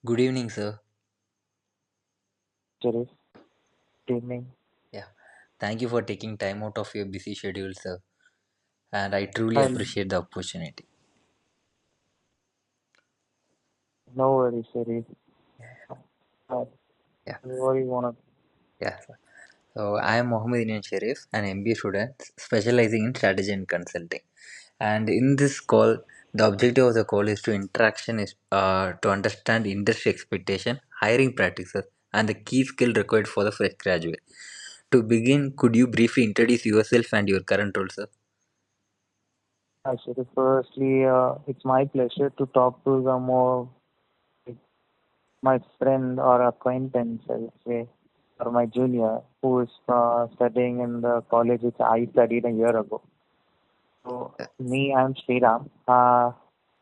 Good evening, sir. Jerry, good evening. Yeah, thank you for taking time out of your busy schedule, sir. And I truly And appreciate the opportunity. no worries, Jerry. Uh, Yeah, what do you want yeah. Sir. So I am Mohammed Indian Sharif, an MBA student specializing in strategy and consulting. And in this call, the objective of the call is to interaction is to understand industry expectation, hiring practices, and the key skill required for the fresh graduate. To begin, could you briefly introduce yourself and your current role, sir? Jerry? Firstly, it's my pleasure to talk to some more like, my friend or acquaintance, I would say, or my junior who is studying in the college which I studied a year ago. So, me, I'm Sriram.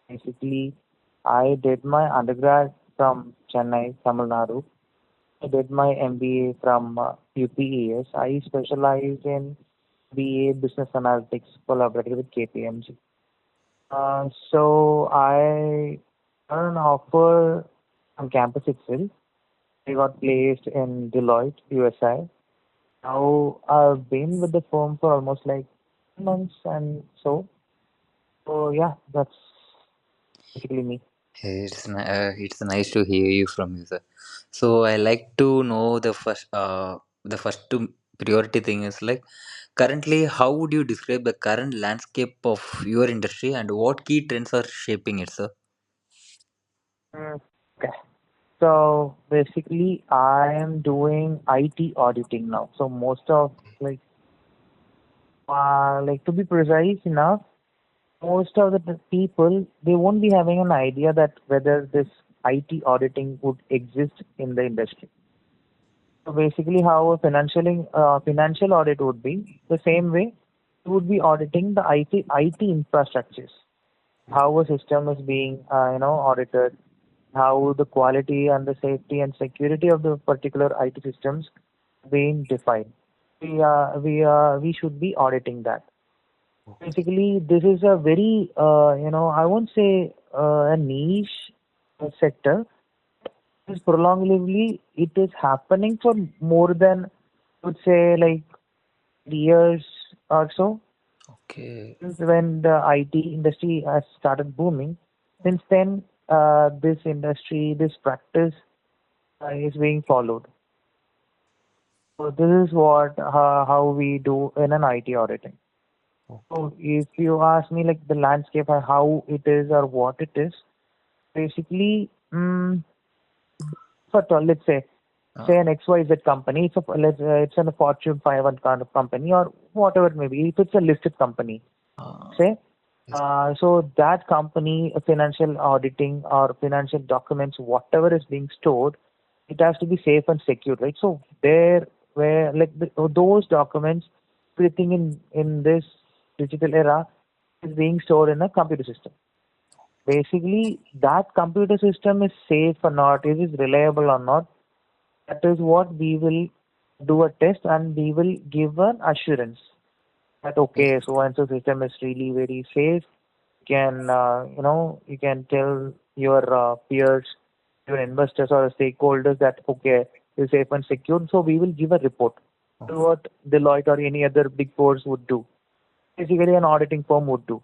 Basically, I did my undergrad from Chennai, Tamil Nadu. I did my MBA from UPES. I specialized in BA Business Analytics collaborated with KPMG. So I got an offer on campus itself. I got placed in Deloitte, USA. Now I've been with the firm for almost like months and so. So yeah, that's basically me. It's nice to hear you from you, sir. So I like to know the first two priority thing is like currently how would you describe the current landscape of your industry and what key trends are shaping it, sir? Mm, okay. So basically, I am doing IT auditing now. So most of like to be precise enough, most of the people they won't be having an idea that whether this IT auditing would exist in the industry. So basically, how a financial audit would be the same way you would be auditing the IT infrastructures, how a system is being audited, how the quality and the safety and security of the particular IT systems being defined. We should be auditing that. Okay. Basically, this is a very, I won't say a niche sector. It's prolongedly, it is happening for more than, I would say, like years or so. Okay. Since when the IT industry has started booming, since then, this industry, this practice is being followed. So this is how we do in an IT auditing. Okay. So if you ask me like the landscape or how it is or what it is, basically, for let's say Uh, an XYZ company, it's a Fortune 500 kind of company or whatever it may be. If it's a listed company, uh, say, yes. so that company, financial auditing or financial documents, whatever is being stored, it has to be safe and secure, right? So there, where like those documents, everything in this digital era is being stored in a computer system. Basically, that computer system is safe or not, is it reliable or not? That is what we will do a test and we will give an assurance that okay, so and so system is really very safe. You can you can tell your peers, your investors or stakeholders that okay, it's safe and secure. So we will give a report to Oh, what Deloitte or any other big fours would do. Basically, an auditing firm would do.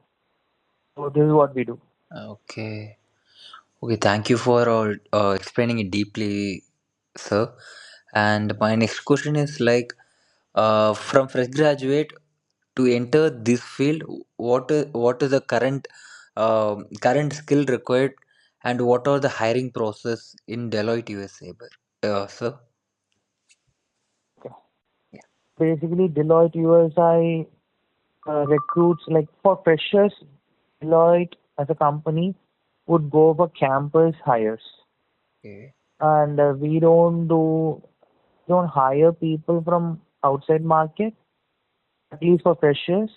So this is what we do. okay. Okay, thank you for explaining it deeply, sir. And my next question is like, from fresh graduate to enter this field, what is the current skill required, and what are the hiring process in Deloitte USA, sir? Okay. Yeah. Basically, Deloitte USI recruits like for freshers. Deloitte as a company would go for campus hires, Okay. and we don't hire people from outside market at least for freshers,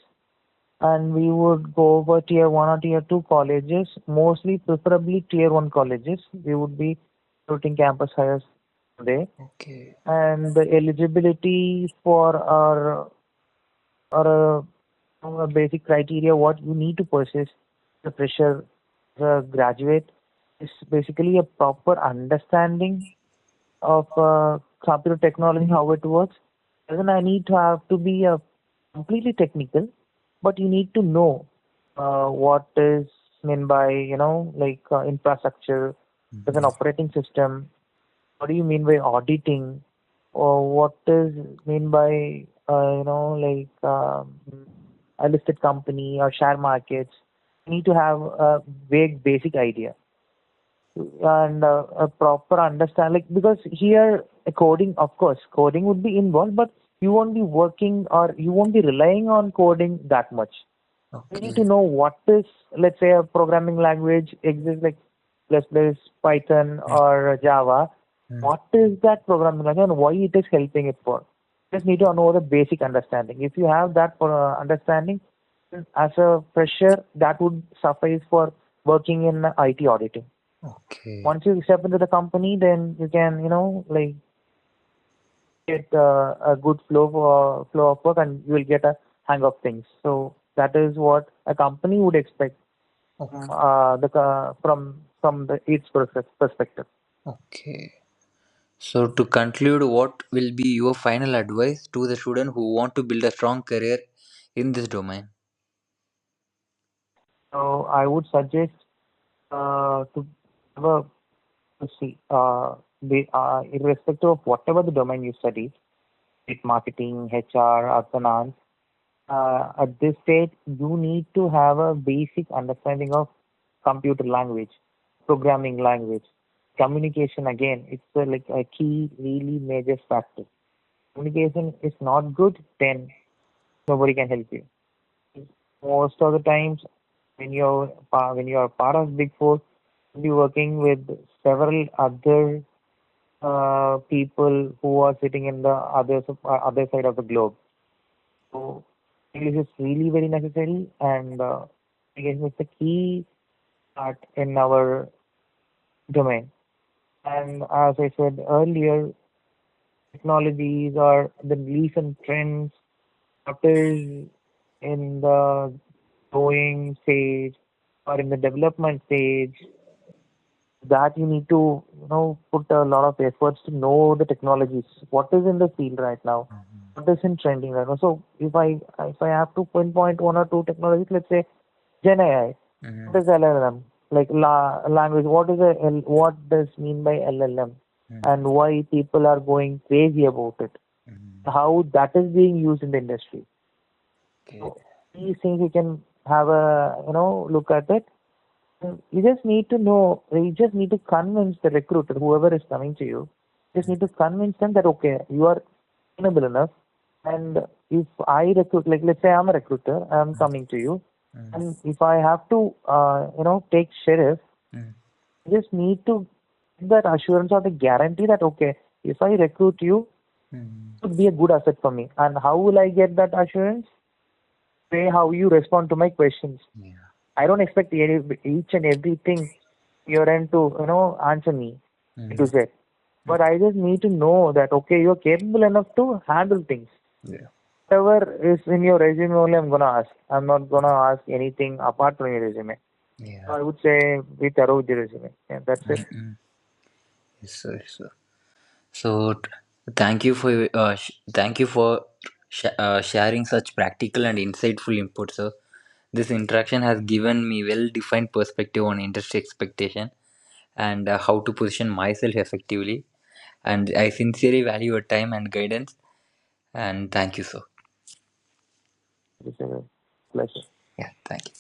and we would go over tier one or tier two colleges, mostly preferably tier one colleges. We would be recruiting campus hires there, Okay. and the eligibility for our basic criteria what you need to possess the fresher the graduate is basically a proper understanding of computer technology, how it works. Doesn't I need to have to be a completely technical, but you need to know what is meant by like infrastructure as an Yeah. operating system. What do you mean by auditing, or what is mean by like a listed company or share markets? You need to have a vague basic idea and a proper understand, like, because here coding, of course coding would be involved, but you won't be working or you won't be relying on coding that much. You need to Okay. know what is, let's say, a programming language exists, like plus plus Python Mm, or Java. mm. What is that programming language and why it is helping it for? Just need to know the basic understanding. If you have that understanding, as a fresher, that would suffice for working in IT auditing. Okay. Once you step into the company, then you can, like, get a good flow of work, and you will get a hang of things. So that is what a company would expect Okay. from the its perspective. Okay. So to conclude, what will be your final advice to the student who want to build a strong career in this domain? So I would suggest to have a to see irrespective of whatever the domain you study, be it marketing, HR, or finance. At this stage, you need to have a basic understanding of computer language, programming language, communication. Again, it's like a key, really major factor. Communication is not good, then nobody can help you. Most of the times, when you're part of Big Four, you'll be working with several other people who are sitting in the other side of the globe. So English is really very necessary, and communication is the key part in our domain. And as I said earlier, technologies or the recent trends, what is in the growing stage or in the development stage, that you need to put a lot of efforts to know the technologies. What is in the field right now? What is in trending right now? So if I have to pinpoint one or two technologies, let's say Gen AI. Mm-hmm. What is LLM? Like language. What does mean by LLM? And why people are going crazy about it? Mm-hmm. How that is being used in the industry. Okay. So these things you can have a look at it. You just need to know. You just need to convince the recruiter, whoever is coming to you. Just need to convince them that okay, you are capable enough. And if I recruit, like let's say I'm a recruiter, I'm coming to you, and if I have to, take sheriff, Mm-hmm. I just need to get that assurance or the guarantee that okay, if I recruit you, Mm-hmm. it would be a good asset for me. And how will I get that assurance? Say how you respond to my questions. Yeah. I don't expect each and everything your end to answer me to Mm-hmm. say, but I just need to know that okay, you're capable enough to handle things. Yeah. Whatever is in your resume only, I'm gonna ask. I'm not gonna ask anything apart from your resume. Yeah. I would say be thorough with the resume. Yeah, that's it. Mm-hmm. Yes, sir. Yes, sir. So, thank you for sharing such practical and insightful input, sir. This interaction has given me well-defined perspective on industry expectation and how to position myself effectively. And I sincerely value your time and guidance. And thank you, sir. It's a pleasure. Yeah, thank you.